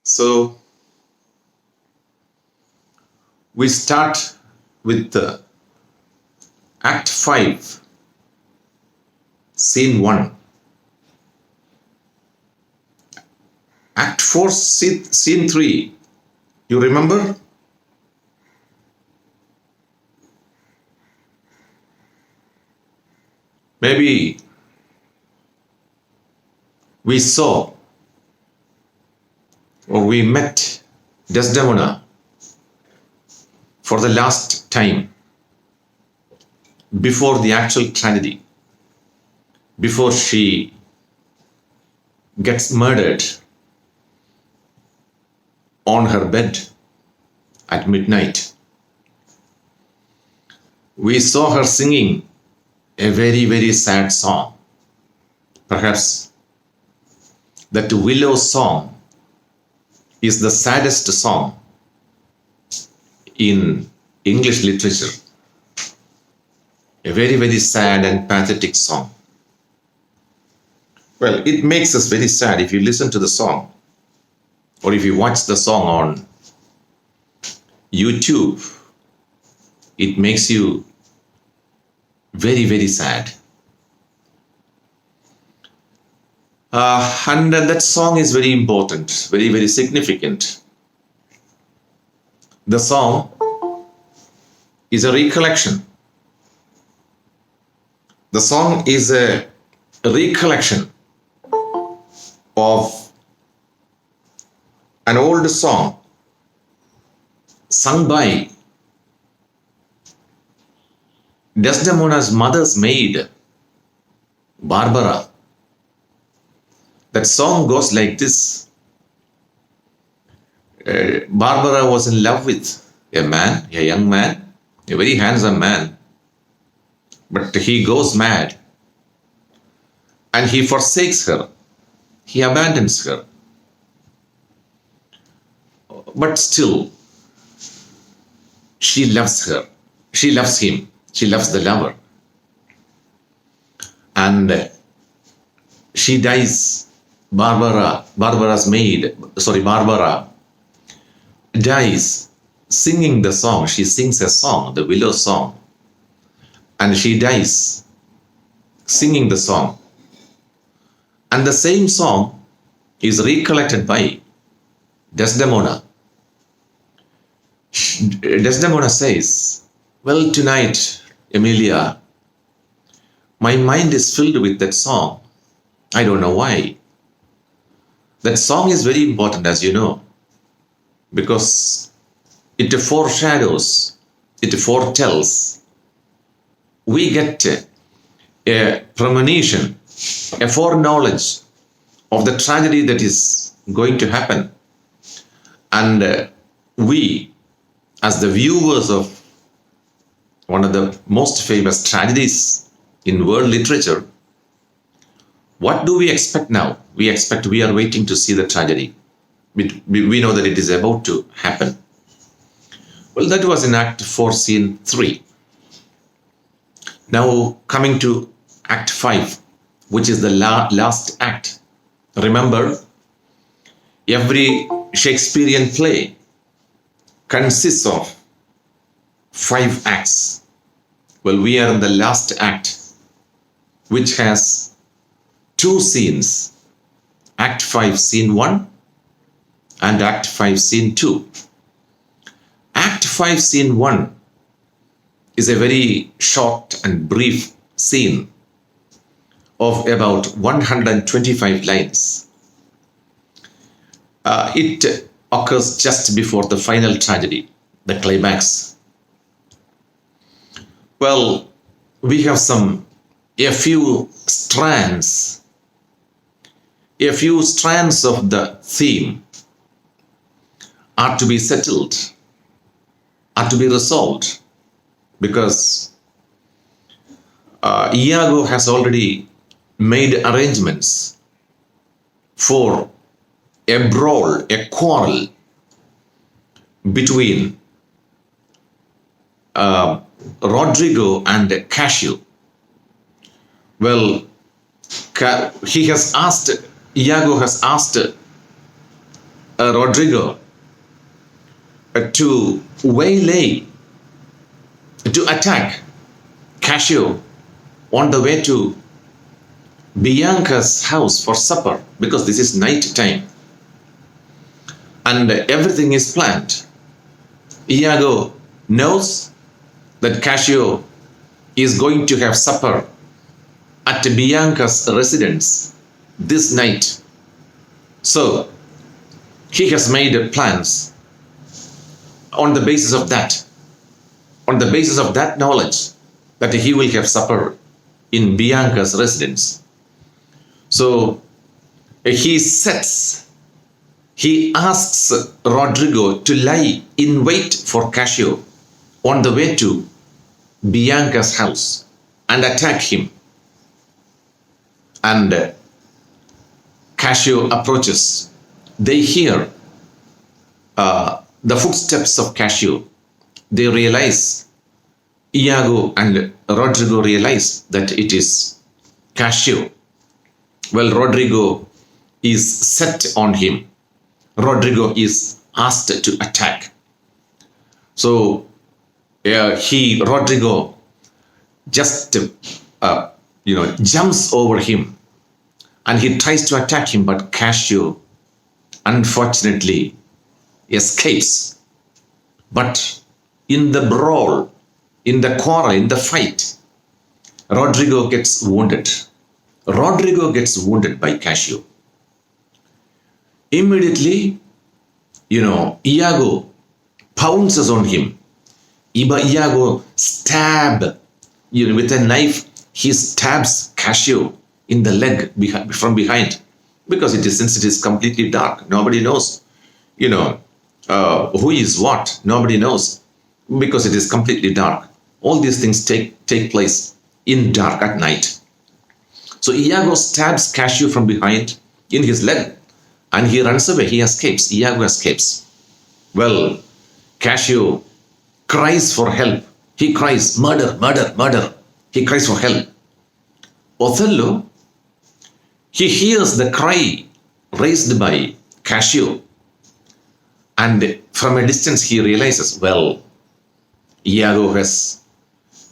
So we start with Act 5, Scene 1. Act 4, Scene 3. You remember? Maybe we saw or we met Desdemona for the last time before the actual tragedy, before she gets murdered on her bed at midnight. We saw her singing a very, very sad song. Perhaps that Willow song is the saddest song in English literature. A very, very sad and pathetic song. Well, it makes us very sad if you listen to the song or if you watch the song on YouTube. It makes you very, very sad. And that song is very important, very, very significant. The song is a recollection. The song is a recollection of an old song sung by Desdemona's mother's maid, Barbara. That song goes like this. Barbara was in love with a man, a young man, a very handsome man. But he goes mad and he forsakes her. He abandons her. But still, she loves her. She loves him. She loves the lover. And she dies. Barbara dies singing the song. She sings a song, the Willow song. And she dies singing the song. And the same song is recollected by Desdemona. Desdemona says, "Well, tonight, Emilia, my mind is filled with that song. I don't know why. That song is very important, as you know, because it foreshadows, it foretells. We get a premonition, a foreknowledge of the tragedy that is going to happen. And we, as the viewers of one of the most famous tragedies in world literature, what do we expect now? We are waiting to see the tragedy. We know that it is about to happen." Well, that was in Act 4, Scene 3. Now coming to Act 5, which is the last act. Remember, every Shakespearean play consists of 5 acts. Well, we are in the last act, which has 2 scenes. Act 5, Scene 1 and Act 5, Scene 2. Act 5, Scene 1 is a very short and brief scene of about 125 lines. It occurs just before the final tragedy, the climax. Well, we have a few strands of the theme are to be settled, are to be resolved, because Iago has already made arrangements for a brawl, a quarrel between Rodrigo and Cassio. Well, Iago has asked Rodrigo to waylay, to attack Cassio on the way to Bianca's house for supper, because this is night time and everything is planned. Iago knows that Cassio is going to have supper at Bianca's residence this night. So he has made plans on the basis of that, knowledge that he will have supper in Bianca's residence. So he asks Rodrigo to lie in wait for Cassio on the way to Bianca's house and attack him. And Cassio approaches. They hear the footsteps of Cassio. They realize, Iago and Rodrigo realize that it is Cassio. Well, Rodrigo is set on him. Rodrigo is asked to attack. So Rodrigo just jumps over him and he tries to attack him, but Cassio unfortunately escapes. But in the brawl, in the quarrel, in the fight, Rodrigo gets wounded. Rodrigo gets wounded by Cassio. Immediately, Iago pounces on him. Iago stabs, with a knife, he stabs Cassio in the leg from behind, because since it is completely dark, nobody knows, who is what. Nobody knows, because it is completely dark. All these things take place in dark at night. So Iago stabs Cassio from behind in his leg, and he runs away. He escapes. Iago escapes. Well, Cassio cries for help. He cries, murder, murder, murder. He cries for help. Othello, he hears the cry raised by Cassio, and from a distance he realizes, well, Iago has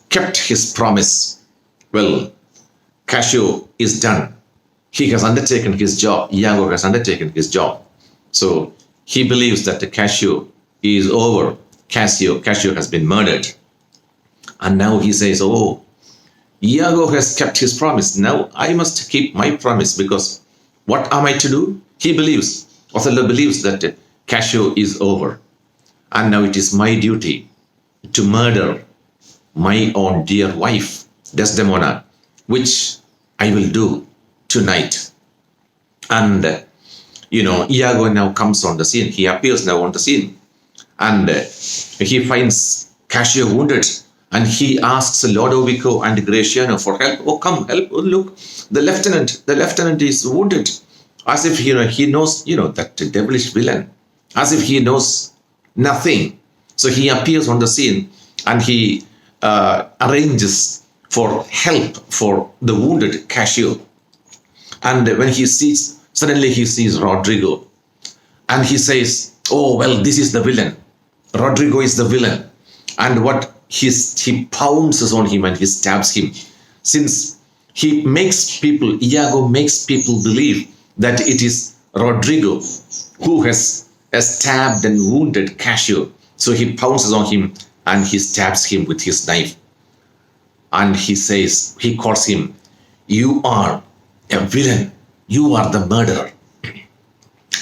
kept his promise. Well, Cassio is done. He has undertaken his job. Iago has undertaken his job. So he believes that the Cassio is over. Cassio has been murdered. And now he says, oh, Iago has kept his promise. Now I must keep my promise, because what am I to do? Othello believes that Cassio is over. And now it is my duty to murder my own dear wife, Desdemona, which I will do tonight. And, Iago now comes on the scene. He appears now on the scene. And he finds Cassio wounded. And he asks Lodovico and Gratiano for help. Oh, come, help. Oh, look, the lieutenant is wounded. As if, he knows, that devilish villain. As if he knows nothing. So he appears on the scene and he arranges for help for the wounded Cassio. And when suddenly he sees Rodrigo. And he says, oh, well, this is the villain. Rodrigo is the villain. And he pounces on him and he stabs him. Since Iago makes people believe that it is Rodrigo who has stabbed and wounded Cassio. So he pounces on him and he stabs him with his knife. And he calls him, you are a villain. You are the murderer.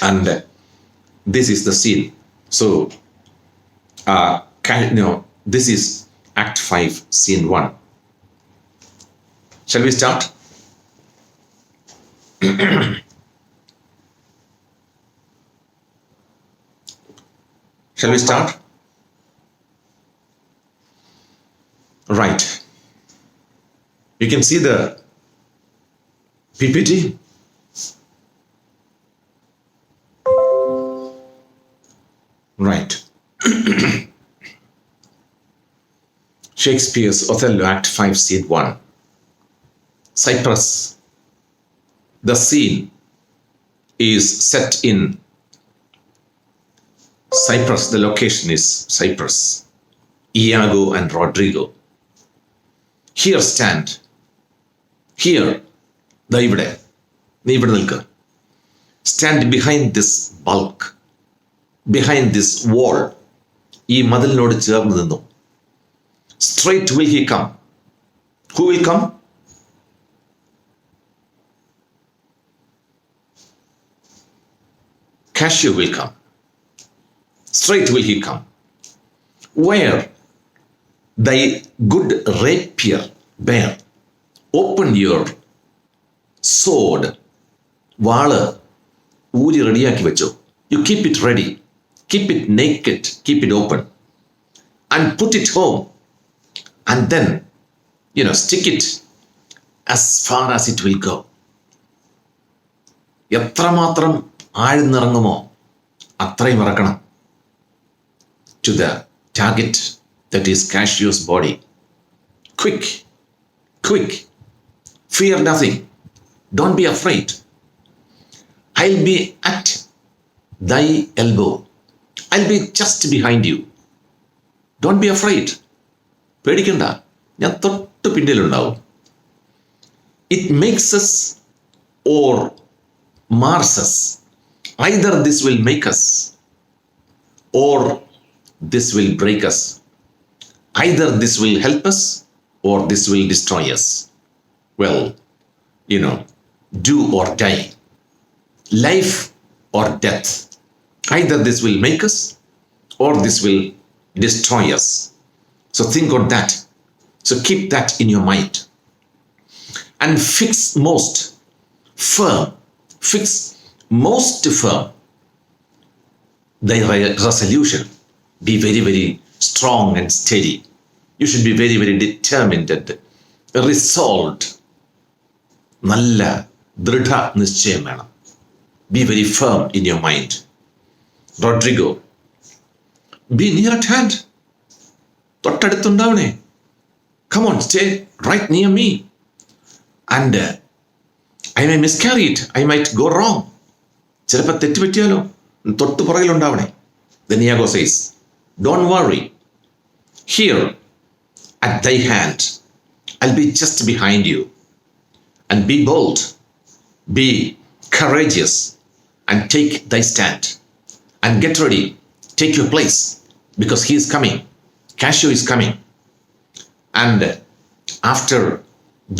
And this is the scene. So, this is Act 5, Scene 1. Shall we start? Shall we start? Right. You can see the PPT. Right. Shakespeare's Othello, Act 5, Scene 1. Cyprus. The scene is set in Cyprus, the location is Cyprus. Iago and Rodrigo. Here stand. Here, Daivide. Stand behind this bulk, behind this wall. Straight will he come. Who will come? Cassio will come. Straight will he come. Where thy good rapier bear. Open your sword. Vaala. Uri ready vecho. You keep it ready. Keep it naked. Keep it open. And put it home. And then, stick it as far as it will go. എത്രമാത്രം ആഴ്ന്നിറങ്ങുമോ അത്രയും ഇറക്കണം to the target that is Cassio's body. Quick, quick, fear nothing, don't be afraid. I'll be at thy elbow, I'll be just behind you. Don't be afraid. പേടിക്കണ്ട, ഞാൻ തൊട്ട് പിന്നിലുണ്ടാവും. It makes us or mars us. Either this will make us or this will break us. Either this will help us or this will destroy us. Well, do or die. Life or death. Either this will make us or this will destroy us. So think on that. So keep that in your mind. And fix most firm thy resolution. Be very, very strong and steady. You should be very, very determined and resolved. നല്ല ദൃഢ നിശ്ചയം വേണം. Be very firm in your mind. Rodrigo, be near at hand. തൊട്ടടുത്തുണ്ടാവണേ. Come on, stay right near me. And I may miscarry it. I might go wrong. ചിലപ്പോൾ തെറ്റുപറ്റിയാലോ. തൊട്ട് പുറകിലുണ്ടാവണേ. Then Iago says, don't worry. Here, at thy hand, I'll be just behind you. And be bold. Be courageous. And take thy stand. And get ready. Take your place. Because he is coming. Cassio is coming. And after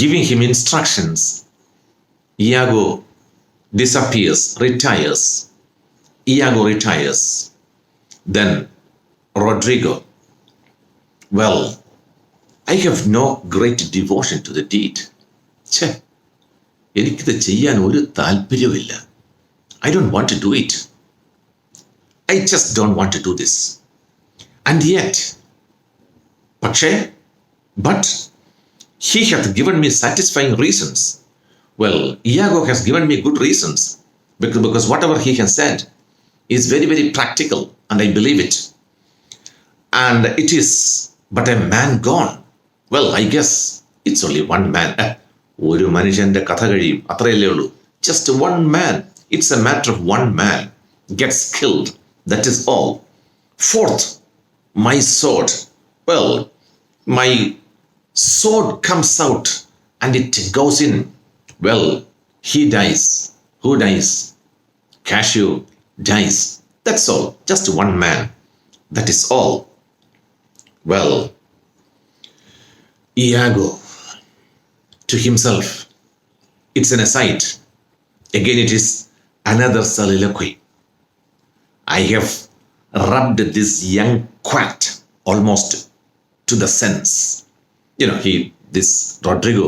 giving him instructions, Iago disappears, retires. Iago retires. Then Rodrigo, well, I have no great devotion to the deed. എനിക്കിത് ചെയ്യാൻ ഒരു താല്പര്യവുമില്ല. I don't want to do it. I just don't want to do this. And yet, but he hath given me satisfying reasons. Well, Iago has given me good reasons because whatever he has said is very, very practical, and I believe it. And it is but a man gone. Well, I guess it's only one man. ഒരു മനുഷ്യന്റെ കഥ കഴിയും, അത്രയല്ലേ ഉള്ളൂ. Just one man. It's a matter of one man gets killed. That is all. Fourth, my sword. Well, my sword comes out and it goes in. Well, he dies. Who dies? Cassio dies. That's all. Just one man. That is all. Well, Iago, to himself, it's an aside. Again, it is another soliloquy. I have rubbed this young quack almost to the sense. This Rodrigo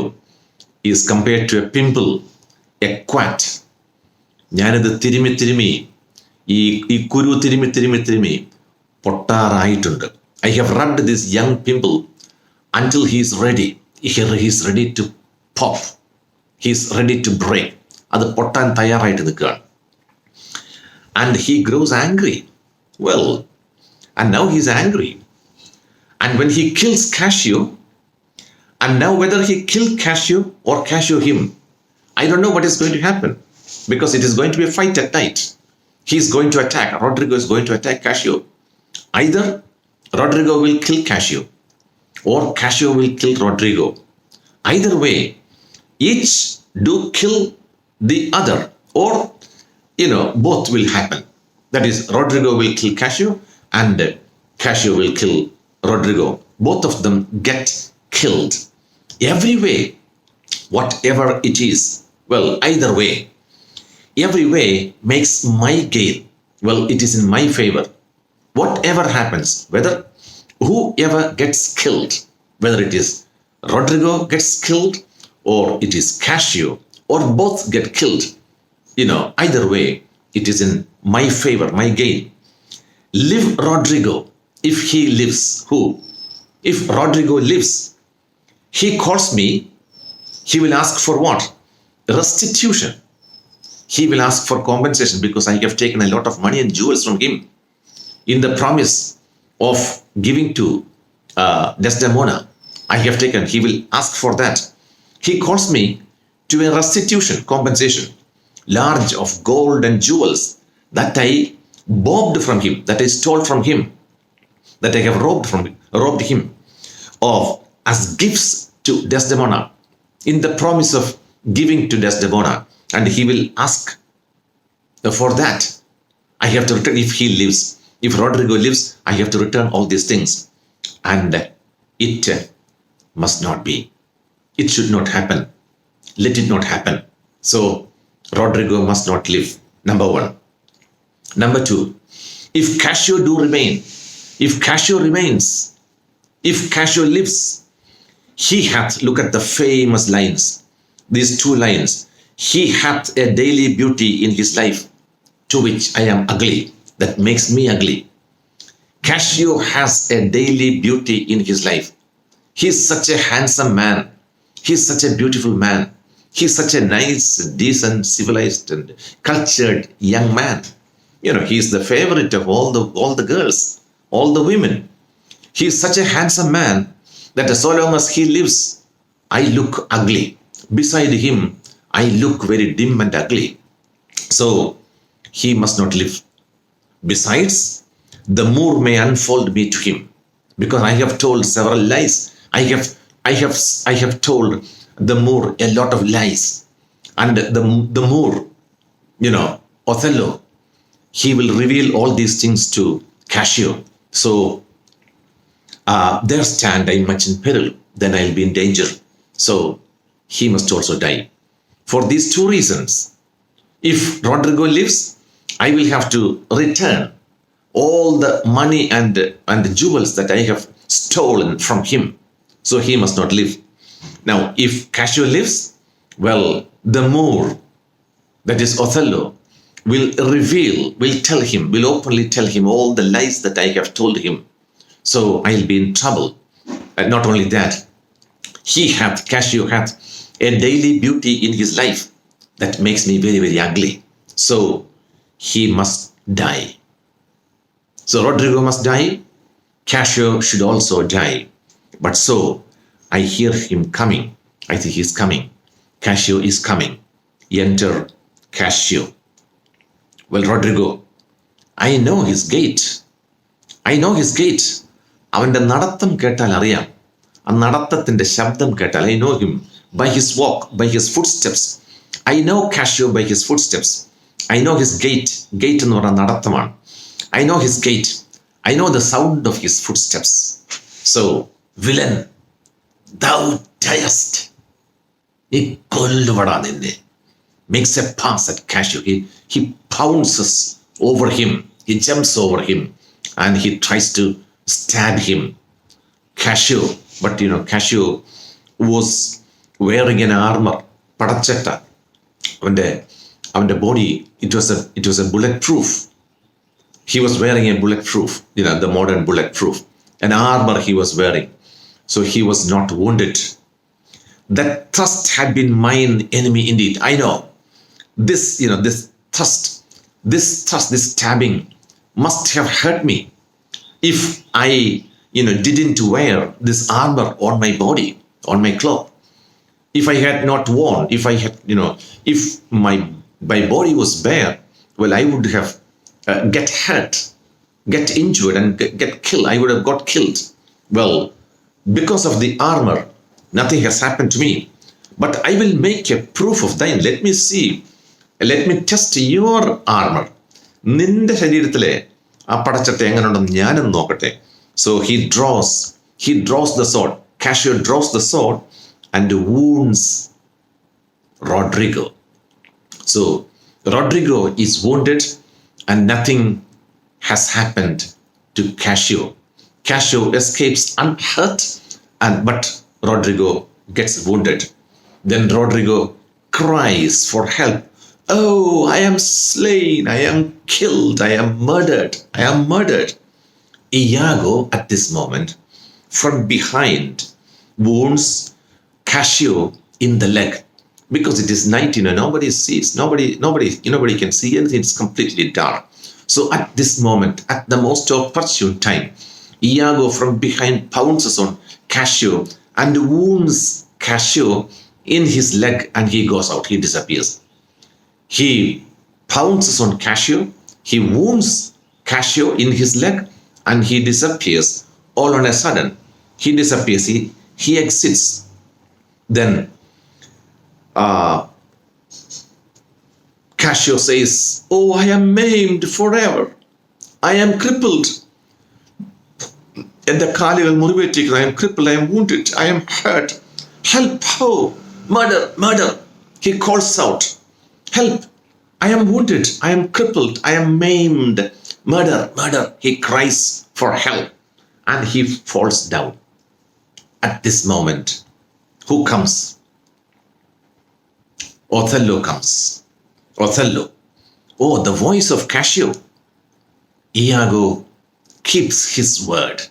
is compared to a pimple, a quat. ഞാനത് തിരുമി ഈ കുരു തിരുമി പൊട്ടാറായിട്ടുണ്ട്. I have rubbed this young pimple until he is ready. He is ready to pop. He is ready to break. അത് പൊട്ടാൻ തയ്യാറായിട്ട് നിൽക്കുകയാണ്. And he grows angry. Well, and now he is angry. And when he kills Cassio, and now whether he killed Cassio or Cassio him, I don't know what is going to happen, because it is going to be a fight at night. He's going to attack. Rodrigo is going to attack Cassio. Either Rodrigo will kill Cassio or Cassio will kill Rodrigo. Either way, each do kill the other, or both will happen. That is, Rodrigo will kill Cassio and Cassio will kill Rodrigo. Both of them get killed. Every way, whatever it is, well, either way, every way makes my gain. Well, it is in my favor. Whatever happens, whether whoever gets killed, whether it is Rodrigo gets killed or it is Cassio or both get killed, either way, it is in my favor, my gain. Live Rodrigo, if he lives. Who? If Rodrigo lives, he calls me, he will ask for what? Restitution. He will ask for compensation because I have taken a lot of money and jewels from him in the promise of giving to Desdemona. I have taken, he will ask for that. He calls me to a restitution, compensation, large of gold and jewels that I robbed from him, that I stole from him, that I have robbed him of as gifts to Desdemona in the promise of giving to Desdemona. And he will ask for that. I have to return if he lives. If Rodrigo lives, I have to return all these things. And it must not be. It should not happen. Let it not happen. So Rodrigo must not live. Number one. Number two, if Cassio do remain, if Cassio remains, if Cassio lives, he hath, look at the famous lines, these two lines, he hath a daily beauty in his life, to which I am ugly, that makes me ugly. Cassio has a daily beauty in his life. He is such a handsome man. He is such a beautiful man. He is such a nice, decent, civilized and cultured young man. He is the favorite of all the girls, all the women. He is such a handsome man that so long as he lives, I look ugly. Beside him, I look very dim and ugly. So he must not live. Besides, the Moor may unfold me to him, because I have told several lies. I have told the Moor a lot of lies, and the Moor, Othello, he will reveal all these things to Cassio. So there stand I much in peril, then I'll be in danger. So he must also die. For these two reasons, if Rodrigo lives, I will have to return all the money and the jewels that I have stolen from him. So he must not live. Now, if Cassio lives, well, the Moor, that is Othello, will openly tell him all the lies that I have told him. So I'll be in trouble. And not only that, Cassio hath a daily beauty in his life that makes me very, very ugly. So he must die. So Rodrigo must die. Cassio should also die. But so I hear him coming. I think he's coming. Cassio is coming. Enter Cassio. Well, Rodrigo, I know his gait. I know his gait. അവൻ്റെ നടത്തം കേട്ടാൽ അറിയാം. ആ നടത്തത്തിൻ്റെ ശബ്ദം കേട്ടാൽ I know him by his walk, by his footsteps. I know Cassio by his footsteps. I know his gait. Gait എന്ന് പറഞ്ഞ നടത്തമാണ്. I know his gait. I know the sound of his footsteps. So, villain, thou diest. നീ കൊല്ലുവടാ നിന്നെ. Makes a pass at Cassio. He pounces over him. He jumps over him and he tries to stab him. Cassio, but Cassio was wearing an armor, padachetta. അവന്റെ body, it was a bulletproof. He was wearing a bulletproof, the modern bulletproof, an armor he was wearing. So he was not wounded. That thrust had been mine enemy indeed. I know. This thrust, this stabbing must have hurt me if I, didn't wear this armor on my body, on my cloth. If I had not worn, if I had, if my body was bare, well, I would have get hurt, get injured, and get killed. I would have got killed. Well, because of the armor, nothing has happened to me. But I will make a proof of thine. Let me see. Let me test your armor. നിന്റെ ശരീരത്തിലെ ആ പടച്ചട്ട എങ്ങനെയുണ്ടെന്ന് ഞാനും നോക്കട്ടെ. So he draws the sword. Cassio draws the sword and wounds Rodrigo. So Rodrigo is wounded and nothing has happened to Cassio. Cassio escapes unhurt, but Rodrigo gets wounded. Then Rodrigo cries for help. Oh, I am slain, I am killed, I am murdered, I am murdered. Iago, at this moment, from behind, wounds Cassio in the leg. Because it is night, nobody sees, nobody can see anything, it's completely dark. So at this moment, at the most opportune time, Iago from behind pounces on Cassio and wounds Cassio in his leg, and he goes out, he disappears. He pounces on Cassio, he wounds Cassio in his leg, and he disappears. All on a sudden, he disappears, he exits. Then Cassio says, oh, I am maimed forever. I am crippled. I am crippled, I am wounded, I am hurt. Help, oh, murder, murder. He calls out, help, I am wounded, I am crippled, I am maimed. Murder, murder. He cries for help and he falls down. At this moment, who comes? Othello comes. Othello. Oh, the voice of Cassio. Iago keeps his word.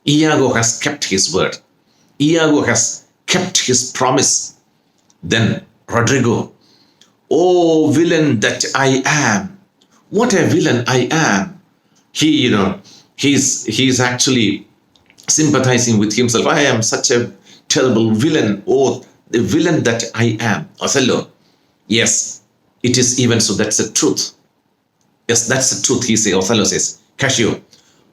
Iago has kept his word. Iago has kept his promise. Then Rodrigo, oh, villain that I am. What a villain I am. He's actually sympathizing with himself. I am such a terrible villain. Oh, the villain that I am. Othello, yes, it is even so. That's the truth. Yes, that's the truth, Othello says. Cassio,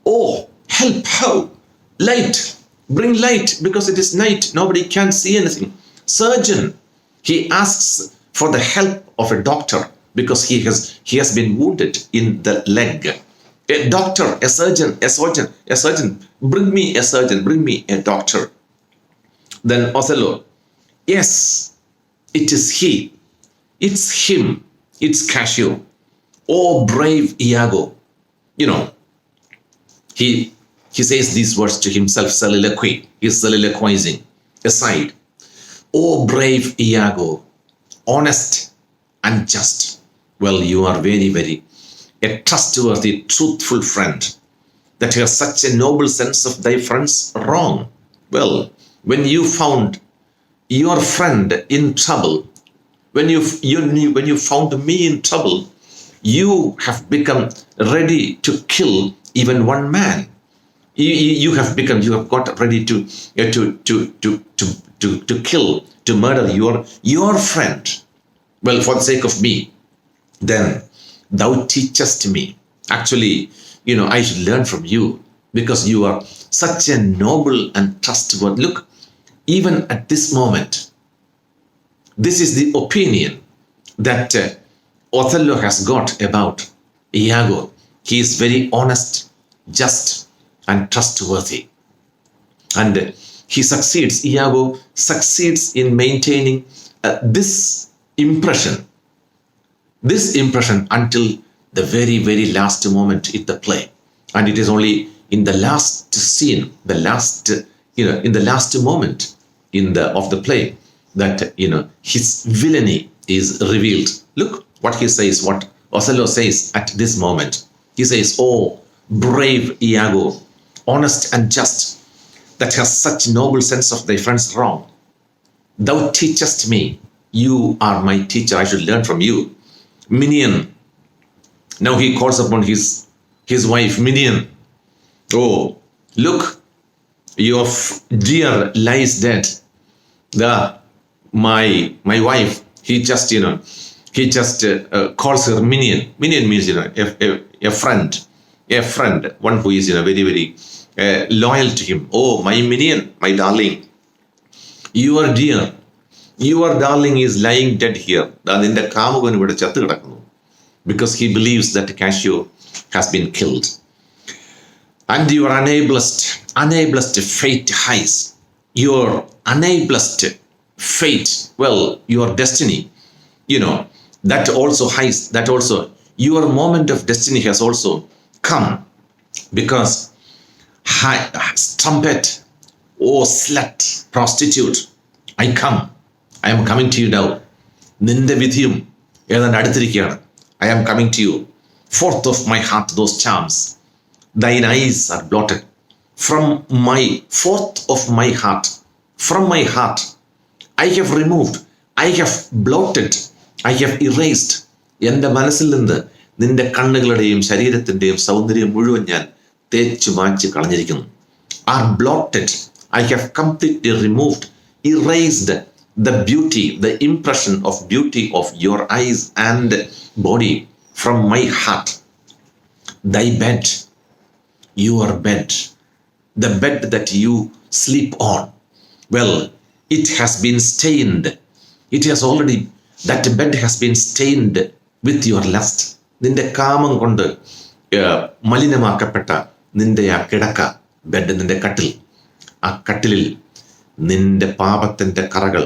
oh, help, how? Light, bring light, because it is night. Nobody can see anything. Surgeon, he asks for the help of a doctor because he has been wounded in the leg. A doctor, a surgeon, bring me a surgeon, bring me a doctor. Then Othello, yes, it is he, it's him, it's Cassio. Oh, brave Iago. He says these words to himself, soliloquy. He's soliloquizing aside. Oh, brave Iago, honest and just. Well, you are very, very a trustworthy, truthful friend, that you have such a noble sense of thy friends wrong. Well, when you found your friend in trouble, when you found me in trouble, you have become ready to kill even one man. You have got ready to kill, to murder your friend. Well, for the sake of me, then thou teachest me. Actually, I should learn from you because you are such a noble and trustworthy. Look, even at this moment, this is the opinion that Othello has got about Iago. He is very honest, just, and trustworthy. And he succeeds, Iago succeeds in maintaining this impression until the very, very last moment in the play. And it is only in the last scene, in the last moment of the play that, his villainy is revealed. Look what he says, what Othello says at this moment. He says, oh, brave Iago, honest and just, that has such noble sense of thy friends wrong. Thou teachest me. You are my teacher. I should learn from you. Minion. Now he calls upon his wife, Minion. Oh, look, your dear lies dead. My wife, he He just calls her minion. Minion means, a friend. A friend, one who is, very, very loyal to him. Oh, my minion, my darling. Your dear, your darling is lying dead here. Because he believes that Cassio has been killed. And your unablest fate highs. Your unablest fate, well, your destiny, that also highs, that also, your moment of destiny has also come. Because trumpet, oh slut, prostitute, I am coming to you now. Ninde vidhiyum ഏതാണ്ട് അടുത്തിരിക്കുകയാണ്. I am coming to you. Forth of my heart those charms. Thine eyes are blotted. Forth of my heart. From my heart. I have removed. I have blotted. I have erased. എൻ്റെ മനസ്സിൽ നിന്ന് നിന്റെ കണ്ണുകളുടെയും ശരീരത്തിൻ്റെയും സൗന്ദര്യം മുഴുവൻ ഞാൻ തേച്ചു മായ്ച്ച് കളഞ്ഞിരിക്കുന്നു. Are blotted. I have completely removed, erased the beauty, the impression of beauty of your eyes and body from my heart. Thy bed, your bed, the bed that you sleep on, well, it has been stained. It has already, that bed has been stained with your lust. നിന്റെ കാമം കൊണ്ട് മലിനമാക്കപ്പെട്ട നിന്റെ ആ കിടക്ക, bed, നിന്റെ കട്ടിൽ, ആ കട്ടിലിൽ നിന്റെ പാപത്തിന്റെ കറകൾ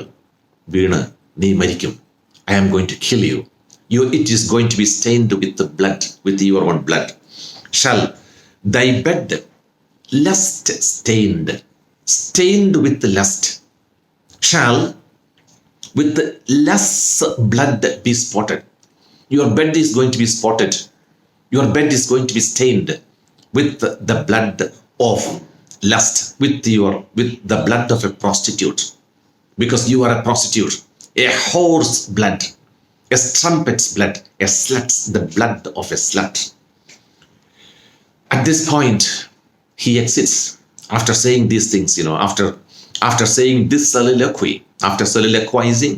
വീണ് നീ മരിക്കും. I am going to kill you. It is going to be stained with the blood, with your own blood. Shall thy bed, lust stained with lust, shall with less blood be spotted. Your bed is going to be spotted. Your bed is going to be stained with the blood of lust, with the blood of a prostitute. Because you are a prostitute, a whore's blood, a strumpet's blood, a slut's, the blood of a slut. At this point, he exits after saying these things, after saying this soliloquy, after soliloquizing,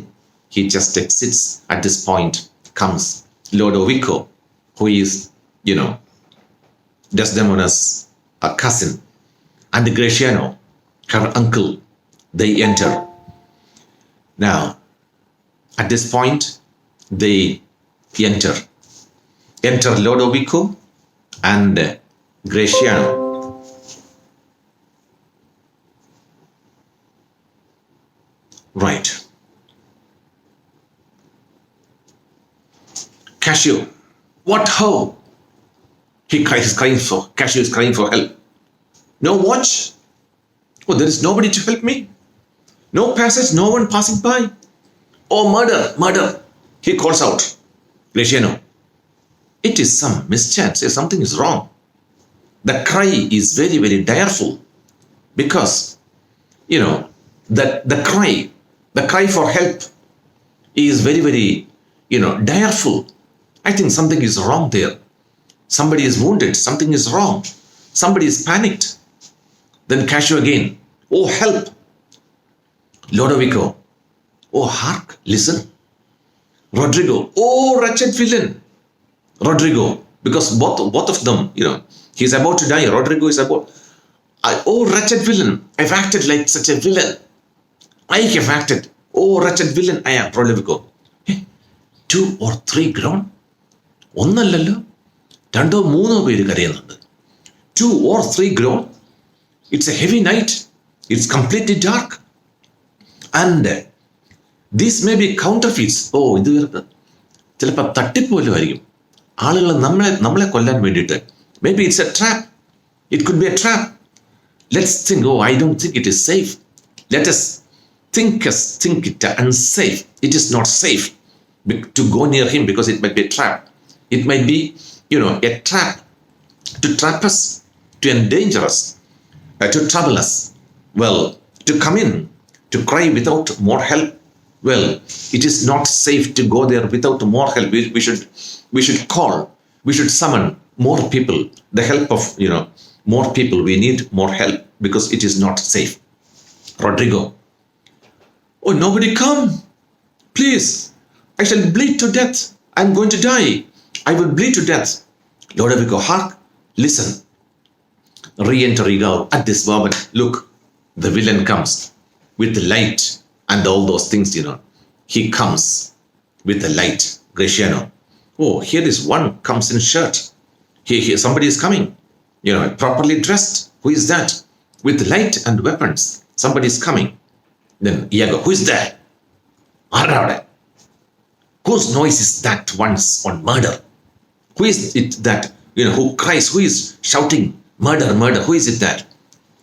he just exits. At this point comes Lodovico, who is, Desdemona's cousin, and Gratiano, her uncle. They enter. Now, at this point, they enter Lodovico and Gratiano. Right. Cassio, what ho? Cassio is crying for help. No watch? Oh, there is nobody to help me. No passage, no one passing by. Oh, murder. He calls out. Gratiano, it is some mischance. Something is wrong. The cry is very, very direful. Because, the cry for help is very, very, direful. I think something is wrong there. Somebody is wounded. Something is wrong. Somebody is panicked. Then Cassio again. Oh, help. Lodovico. Oh, hark, listen. Rodrigo. Oh, wretched villain. Rodrigo. Because both of them, he's about to die. Rodrigo is about. Oh, wretched villain. I've acted like such a villain. I have acted. Oh, wretched villain I am. Rodrigo. Hey, 2 or 3 grown? ഒന്നല്ലല്ലോ, 2 or 3 പേര് കരയുന്നുണ്ട്. 2 or 3 grown? It's a heavy night. It's completely dark. And these may be counterfeits. Oh, ഇത് ചിലപ്പോൾ തട്ടിപ്പോലും ആയിരിക്കും. ആളുകൾ നമ്മളെ കൊല്ലാൻ വേണ്ടിയിട്ട്. Maybe it's a trap. It could be a trap. Let's think, oh, I don't think it is safe. Let us think it unsafe. It is not safe to go near him because it might be a trap. It might be, a trap to trap us, to endanger us, to trouble us. Well, to come in, to cry without more help. Well, it is not safe to go there without more help. We should call, we should summon more people, the help of, more people. We need more help because it is not safe. Rodrigo. Oh, nobody come. Please. I shall bleed to death. I'm going to die. I will bleed to death. Lodovico, hark, listen. Re-enter Iago at this moment. Look, the villain comes with the light and all those things, He comes with the light. Graciano. Oh, here is one comes in shirt. Here somebody is coming. Properly dressed. Who is that? With light and weapons. Somebody is coming. Then Iago, who is that? Arrade. Whose noise is that once on murder? Who is it that, who cries? Who is shouting murder, murder? Who is it that?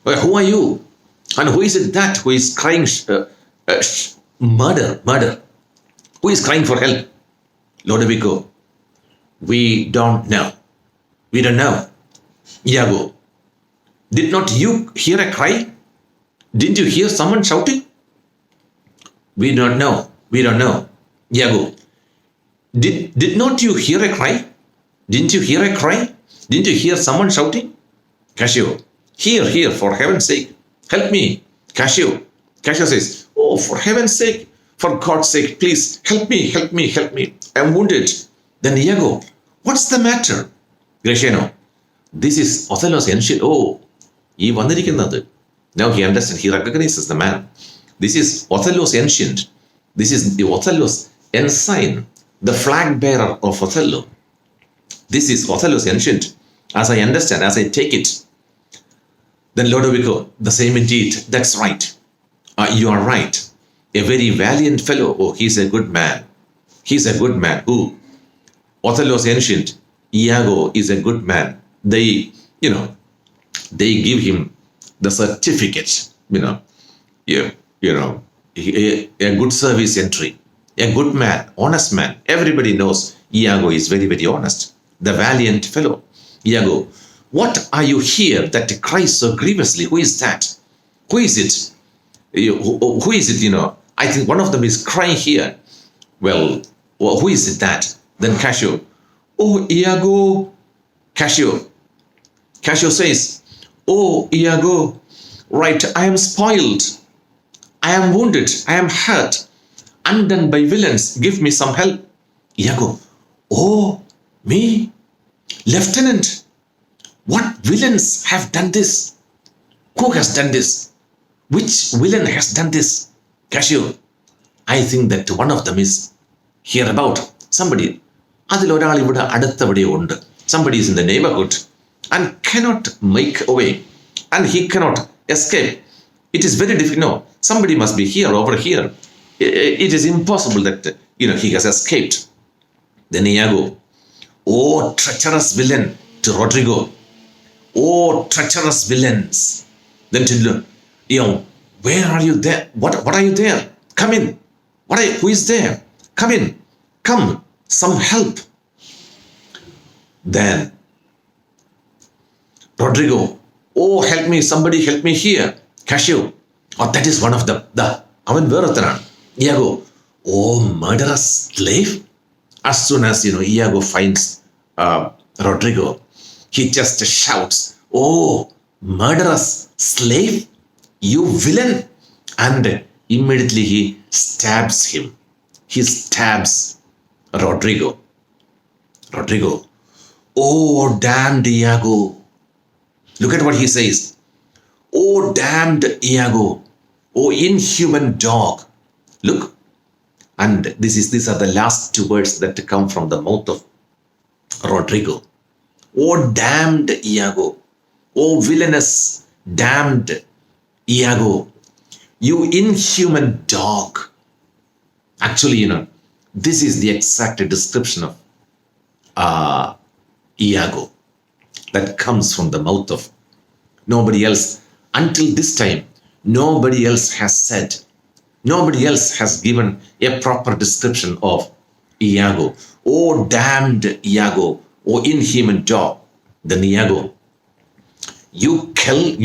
Who are you? And who is it that who is crying murder, murder? Who is crying for help? Lodovico, we don't know. We don't know. Iago, did not you hear a cry? Didn't you hear someone shouting? We don't know. We don't know. Iago, did not you hear a cry? Didn't you hear a cry? Didn't you hear someone shouting? Cassio, here, for heaven's sake, help me. Cassio says, oh, for heaven's sake, for God's sake, please, help me. I'm wounded. Then Iago, what's the matter? Graciano, this is Othello's ancient. Oh, he vandirikkunnathu. Now he understands, he recognizes the man. This is Othello's ancient. This is the Othello's ensign, the flag bearer of Othello. This is Othello's ancient. As I understand, as I take it. Then Lodovico, the same indeed. That's right. You are right. A very valiant fellow. Oh, he's a good man. He's a good man. Who? Othello's ancient. Iago is a good man. They give him the certificate. A good service entry. A good man, honest man. Everybody knows Iago is very, very honest. The valiant fellow. Iago, what are you here that cries so grievously? Who is that? Who is it? Who is it, I think one of them is crying here. Well, who is it that? Then Cassio, oh, Iago. Cassio says, oh, Iago, right, I am spoiled. I am wounded. I am hurt. Undone by villains. Give me some help. Iago, oh, me? Lieutenant, what villains have done this? Who has done this? Which villain has done this? Cassio, I think that one of them is hereabout. Somebody. Somebody is in the neighborhood and cannot make away. And he cannot escape. It is very difficult. No, somebody must be here, over here. It is impossible that, he has escaped. Then Iago, oh, treacherous villain, to Rodrigo. Oh, treacherous villains. Then to, where are you there? What are you there? Come in. Who is there? Come in. Come, some help. Then Rodrigo, oh, help me, somebody help me here. Cassio, oh, that is one of the Avan Verathanan. Iago, oh, murderous slave. As soon as, Iago finds Rodrigo, he just shouts, oh, murderous slave, you villain. And immediately he stabs him. He stabs Rodrigo. Oh, damned Iago. Look at what he says. Oh, damned Iago. Oh, inhuman dog. Look. And these are the last two words that come from the mouth of Rodrigo. Oh, damned Iago. Oh, villainous, damned Iago. You inhuman dog. Actually, this is the exact description of Iago that comes from the mouth of nobody else. Until this time, nobody else has said, nobody else has given a proper description of Iago. Oh, damned Iago. Oh, inhuman dog. Then Iago, you kill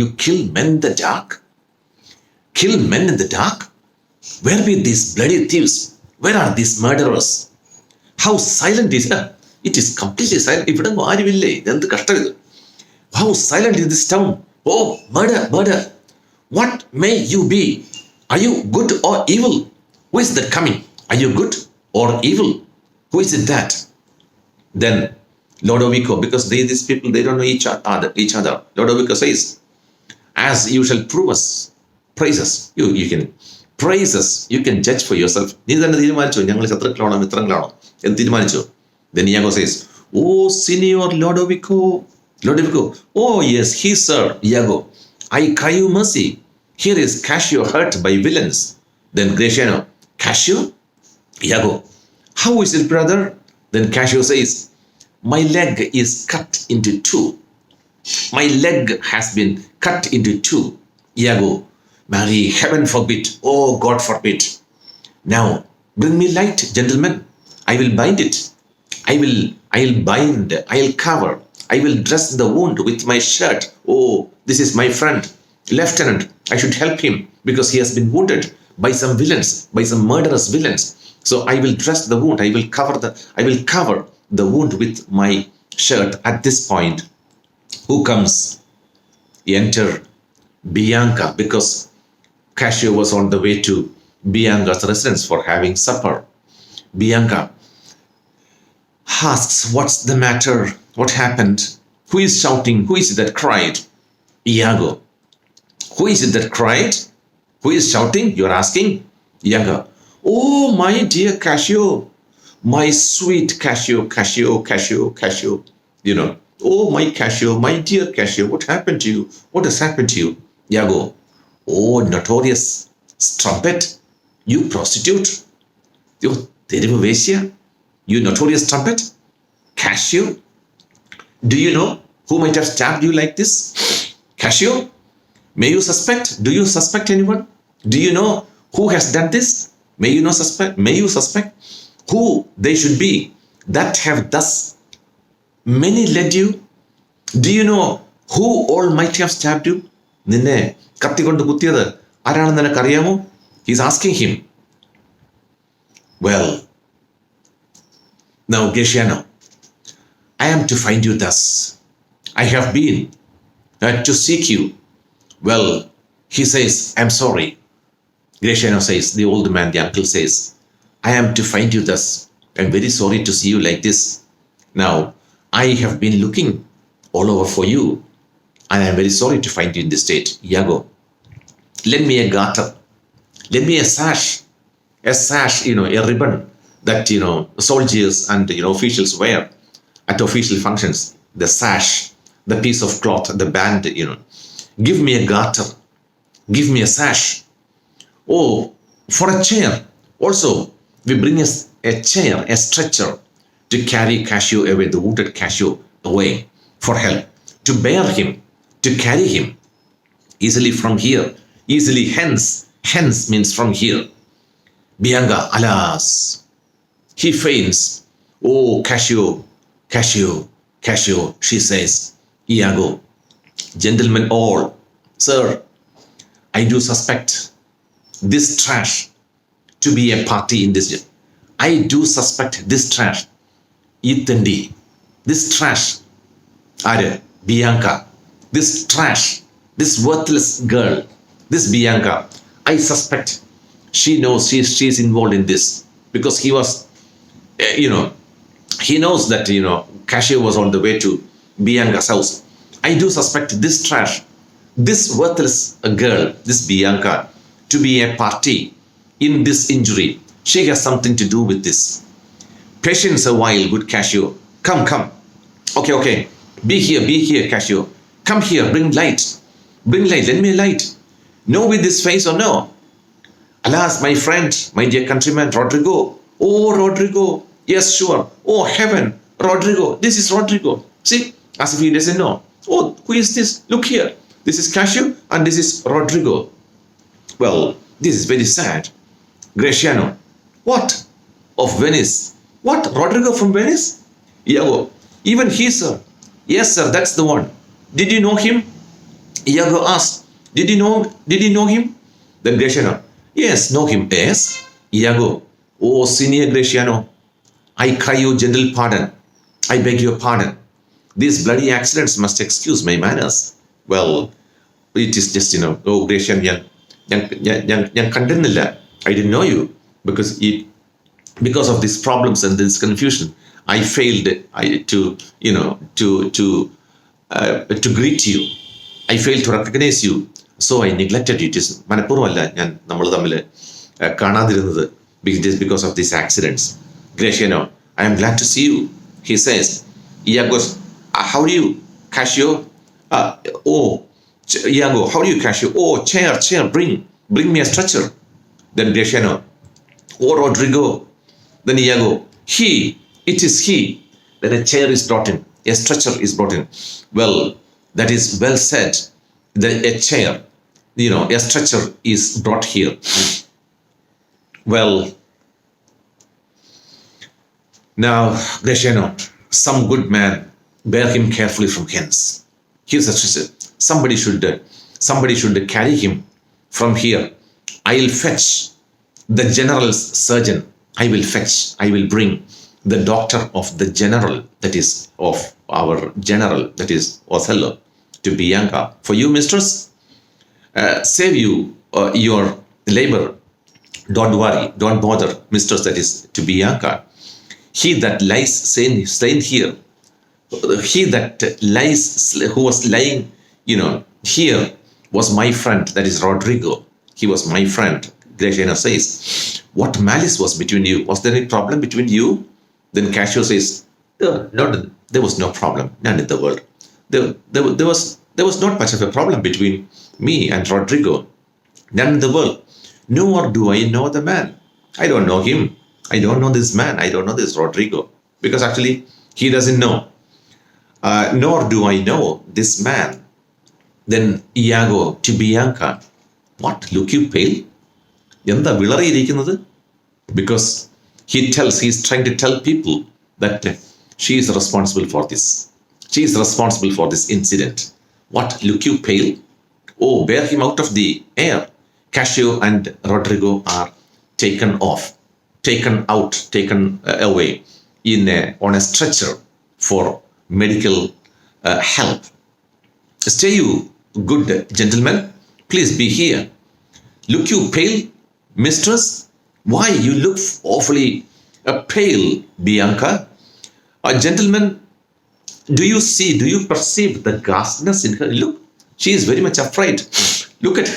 men in the dark? Kill men in the dark? Where be these bloody thieves? Where are these murderers? How silent is it? It is completely silent. How silent is this town? Oh, murder. What may you be? Are you good or evil? Who is that coming? Are you good or evil? Who is it that? Then Lodovico, because these people, they don't know each other. Lodovico says, as you shall prove us, praise us. You can praise us. You can judge for yourself. Then Iago says, oh, Signor Lodovico. Lodovico, oh yes, he, sir. Iago, I cry you mercy. Here is Cassio hurt by villains. Then Gratiano, Cassio? Iago, how is it, brother? Then Cassio says, my leg is cut into two. My leg has been cut into two. Iago, Mary, heaven forbid. Oh, God forbid. Now, bring me light, gentlemen. I will bind it. I'll bind, I'll cover. I will dress the wound with my shirt. Oh, this is my friend, Lieutenant. I should help him because he has been wounded by some villains, by some murderous villains. So I will dress the wound. I will cover the wound with my shirt. At this point, who comes? Enter Bianca, because Cassio was on the way to Bianca's residence for having supper. Bianca asks, what's the matter? What happened? Who is shouting? Who is it that cried? Iago, who is it that cried? Who is shouting? You're asking? Iago, oh, my dear Cassio, my sweet Cassio. Oh, my Cassio, my dear Cassio, what happened to you? What has happened to you? Iago, oh, notorious strumpet, you prostitute, you notorious trumpet, Cassio. Do you know who might have stabbed you like this? Cassio, may you suspect? Do you suspect anyone? Do you know who has done this? May you suspect who they should be that have thus many led you? Do you know who all might have stabbed you? Ninne kattikondu kuttiyathu ആരാണെന്ന് നിനക്കറിയാമോ? He's asking him. Well, now Gratiano, I am to find you thus. I have been to seek you. Well, he says, I'm sorry. Gratiano says, the old man, the uncle says, I am to find you thus. I'm very sorry to see you like this. Now, I have been looking all over for you, and I'm very sorry to find you in this state. Iago, lend me a garter. Lend me a sash, a ribbon that, soldiers and, officials wear at official functions. The sash, the piece of cloth, the band, Give me a garter. Give me a sash. Oh, for a chair. Also, we bring a chair, a stretcher, to carry Cassio away, the wounded Cassio away for help, to bear him, to carry him easily from here, easily hence. Hence means from here. Bianca, alas, he faints. Oh, Cassio, she says. Iago, gentlemen all, sir, I do suspect this trash to be a party in this. I do suspect this trash. Ithandi, this trash. Bianca, this trash, this worthless girl, this Bianca. I suspect she knows she's involved in this because he was, he knows that, Cassio was on the way to Bianca's house. I do suspect this trash, this worthless girl, this Bianca, to be a party in this injury. She has something to do with this. Patience a while, good Cassio. Come. Okay. Be here, Cassio. Come here, bring light, lend me light. Know with this face or no? Alas, my friend, my dear countryman, Rodrigo. Oh, Rodrigo. Yes, sure. Oh, heaven, Rodrigo. This is Rodrigo. See, as if he doesn't know. Oh, who is this? Look here. This is Cassio and this is Rodrigo. Well, this is very sad. Gratiano. What? Of Venice. What? Rodrigo from Venice? Iago. Even he, sir. Yes, sir, that's the one. Did you know him? Iago asked. Did you know him? Then Gratiano. Yes, know him. Yes. Iago. Oh, Senior Gratiano. I cry you gentle pardon. I beg your pardon. These bloody accidents must excuse my manners. Well, it is just, oh, Gratian, I didn't know you because Because of these problems and this confusion, I failed to greet you. I failed to recognize you. So I neglected you. Just മനഃപൂർവ്വമല്ല ഞാൻ നമ്മൾ തമ്മിൽ കാണാതിരുന്നത് just because of these accidents. Graciano, I am glad to see you. He says, Iago, how do you, Casio? Oh, Iago, how do you, Casio? Oh, chair, bring me a stretcher. Then Graciano, oh, Rodrigo. Then Iago, it is he. Then a chair is brought in, a stretcher is brought in. Well, that is well said. A chair, a stretcher is brought here. Well, now, Graciano, some good man, bear him carefully from hence. Here's a stretcher. Somebody should carry him from here. I'll fetch the general's surgeon. I will bring the doctor of the general, that is of our general, that is Othello, to Bianca. For you, mistress, save you your labor. Don't worry, don't bother, mistress, that is to Bianca. He that lies slain here, who was lying, here was my friend, that is Rodrigo. He was my friend. Graciano says, what malice was between you? Was there any problem between you? Then Casio says, no, there was no problem, none in the world. There was not much of a problem between me and Rodrigo, none in the world. Nor do I know the man. I don't know him. I don't know this man. I don't know this Rodrigo. Because actually, he doesn't know. Nor do I know this man. Then Iago to Bianca, what? Look you pale? എന്താ വിളറിയിരിക്കുന്നത്? Because he's trying to tell people that she is responsible for this. She is responsible for this incident. What? Look you pale? Oh, bear him out of the air. Casio and Rodrigo are taken away on a stretcher for medical help. Stay you, good gentlemen. Please be here. Look you pale, mistress? Why you look awfully pale, Bianca? Gentlemen, do you perceive the ghastness in her look? She is very much afraid. Look at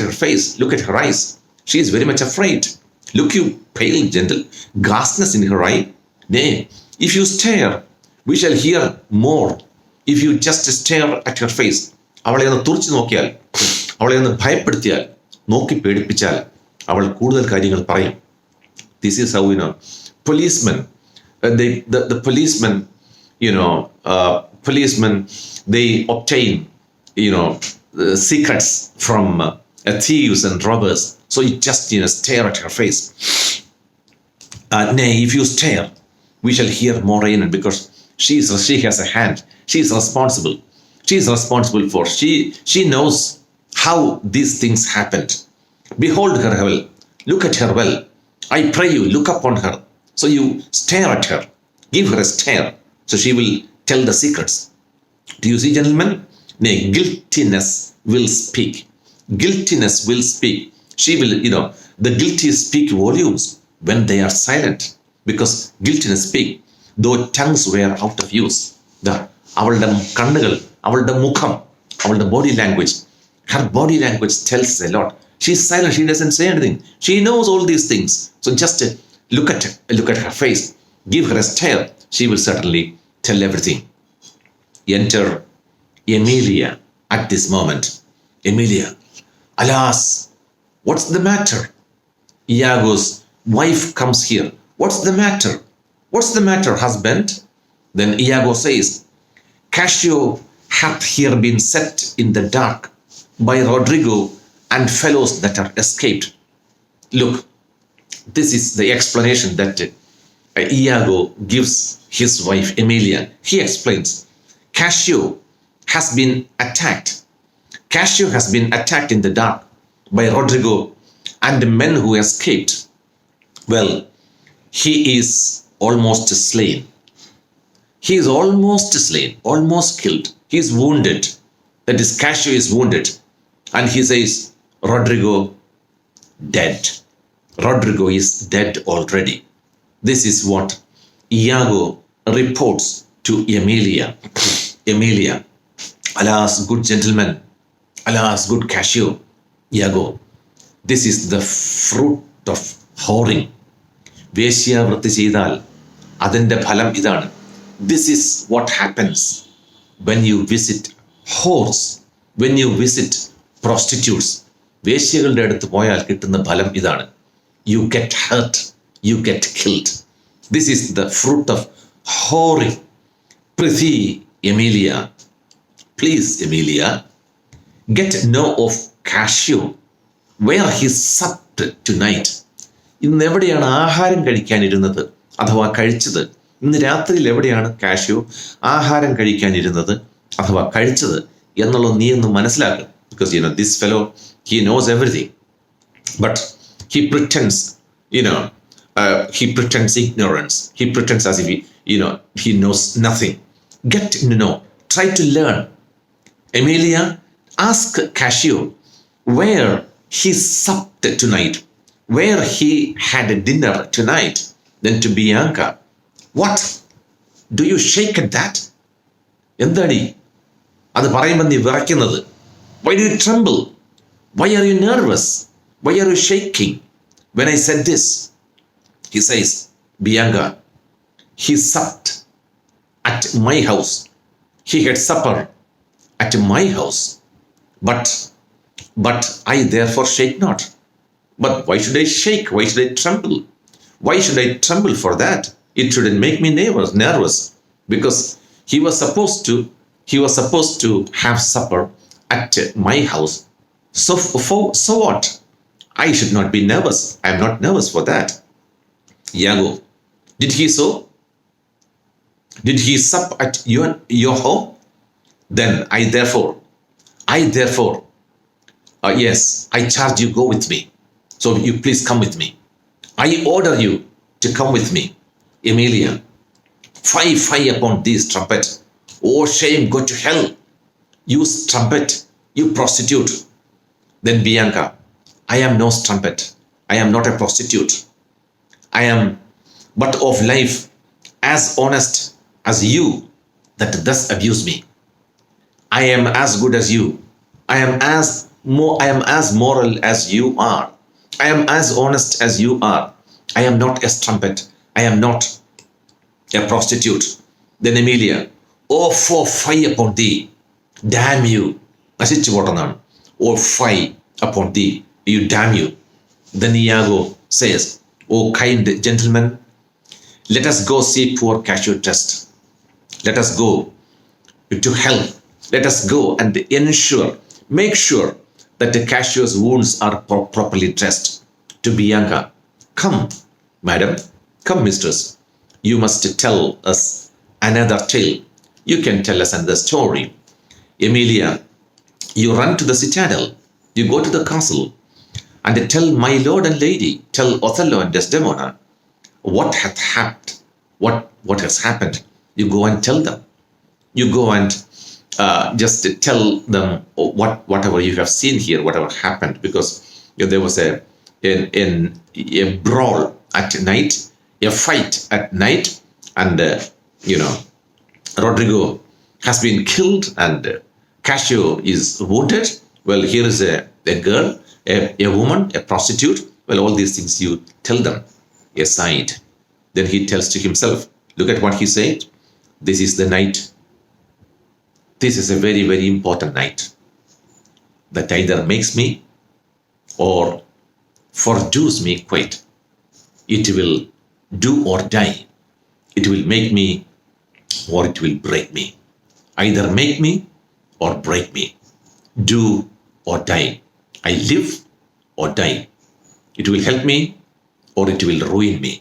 her face, look at her eyes. She is very much afraid. Look you pale, gentle, ghastness in her eye. Nay, if you stare, we shall hear more. If you just stare at her face, അവളെ ഒന്ന് തുറച്ചു നോക്കിയാൽ, അവളെ ഒന്ന് ഭയപ്പെടുത്തിയാൽ, നോക്കി പേടിപ്പിച്ചാൽ, അവൾ കൂടുതൽ കാര്യങ്ങൾ പറയും. This is how policemen, the policemen, they obtain secrets from thieves and robbers. So you just stare at her face. Nay, if you stare, we shall hear more in it, because she has a hand. She is responsible. She is responsible for. She knows how these things happened. Behold her well. Look at her well. I pray you, look upon her. So you stare at her. Give her a stare. So she will tell the secrets. Do you see, gentlemen? Nay, guiltiness will speak. Guiltiness will speak. She will, the guilty speak volumes when they are silent. Because guiltiness speak. Though tongues were out of use. അവളുടെ കണ്ണുകൾ, അവളുടെ മുഖം, അവളുടെ body language. Her body language tells a lot. She's silent. She doesn't say anything. She knows all these things. So just look at her face. Give her a stare. She will certainly tell everything. Enter Emilia at this moment. Emilia, alas, what's the matter? Iago's wife comes here. What's the matter? What's the matter, husband? Then Iago says, Casio hath here been set in the dark by Rodrigo and fellows that are escaped. Look, this is the explanation that Iago gives his wife Emilia. He explains, Casio has been attacked. Casio has been attacked in the dark by Rodrigo and the men who escaped. Well, he is almost slain. He is almost slain, almost killed. He is wounded. That is, Casio is wounded. And he says, Rodrigo dead. Rodrigo is dead already. This is what Iago reports to Emilia. Emilia, alas, good gentleman, alas, good cashier, Iago, this is the fruit of whoring. വേശ്യാവൃത്തി ചെയ്താൽ അതിൻ്റെ ഫലം ഇതാണ്. This is what happens when you visit whores, when you visit prostitutes. വേശ്യകളുടെ അടുത്ത് പോയാൽ കിട്ടുന്ന ഫലം ഇതാണ്. You get hurt, you get killed. This is the fruit of whoring. Prithee, Emilia, please, Emilia, get know of Cassio, where he supped tonight. ഇന്ന് എവിടെയാണ് ആഹാരം കഴിക്കാനിരുന്നത് അഥവാ കഴിച്ചത്? ഇന്ന് രാത്രിയിൽ എവിടെയാണ് കാഷ്യോ ആഹാരം കഴിക്കാനിരുന്നത് അഥവാ കഴിച്ചത് എന്നുള്ളത് നീ ഒന്ന് മനസ്സിലാക്കുക. Because this fellow, he knows everything, but he pretends, he pretends ignorance. He pretends as if he knows nothing. Get to know, try to learn. Emilia, ask Cassio where he supped tonight, where he had a dinner tonight. Then to Bianca, what? Do you shake at that? Endadi? അത് പറയുമ്പോൾ നീ വിറയ്ക്കുന്നത്? Why do you tremble? Why are you nervous? Why are you shaking? When I said this, he says, Bianca, he supped at my house. He had supper at my house. But I therefore shake not. But why should I shake? Why should I tremble? Why should I tremble for that? It shouldn't make me nervous, because he was supposed to have supper at my house. So what? I should not be nervous. I am not nervous for that. Iago, did he so? Did he sup at your home? Then I therefore, yes, I charge you, go with me. So you please come with me. I order you to come with me. Emilia, fie upon this trumpet. Oh shame, go to hell. You strumpet, you prostitute. Then Bianca, I am no strumpet. I am not a prostitute. I am but of life as honest as you that thus abuse me. I am as good as you. I am as moral as you are. I am as honest as you are. I am not a strumpet. I am not a prostitute. Then Emilia, oh, for fie upon thee. Damn you. നശിച്ചു പോട്ടെന്നാണ്. Oh, fie upon thee. You damn you. Then Iago says, oh, kind gentlemen, let us go see poor Cassio dressed. Let us go to hell. Let us go and make sure that the Cassio's wounds are properly dressed. To Bianca, come, madam, come, mistress. You must tell us another tale. You can tell us another story. Emilia, you run to the citadel. You go to the castle and tell my lord and lady, tell Othello and Desdemona what hath happened. What has happened? You go and tell them. You go and just tell them whatever you have seen here, whatever happened, because there was a brawl at night, a fight at night, and Rodrigo has been killed and Cassio is wounded. Well, here is a girl, a woman, a prostitute. Well, all these things you tell them aside. Then he tells to himself, look at what he said. This is the night. This is a very, very important night that either makes me or foredoes me quite. It will do or die. It will make me or it will break me. Either make me or break me. Do or die. I live or die. It will help me or it will ruin me.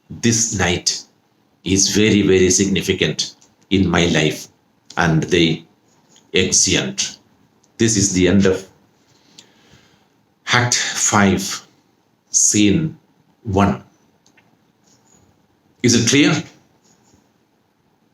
This night is very, very significant in my life and the exeunt. This is the end of Act 5, Scene 1. Is it clear?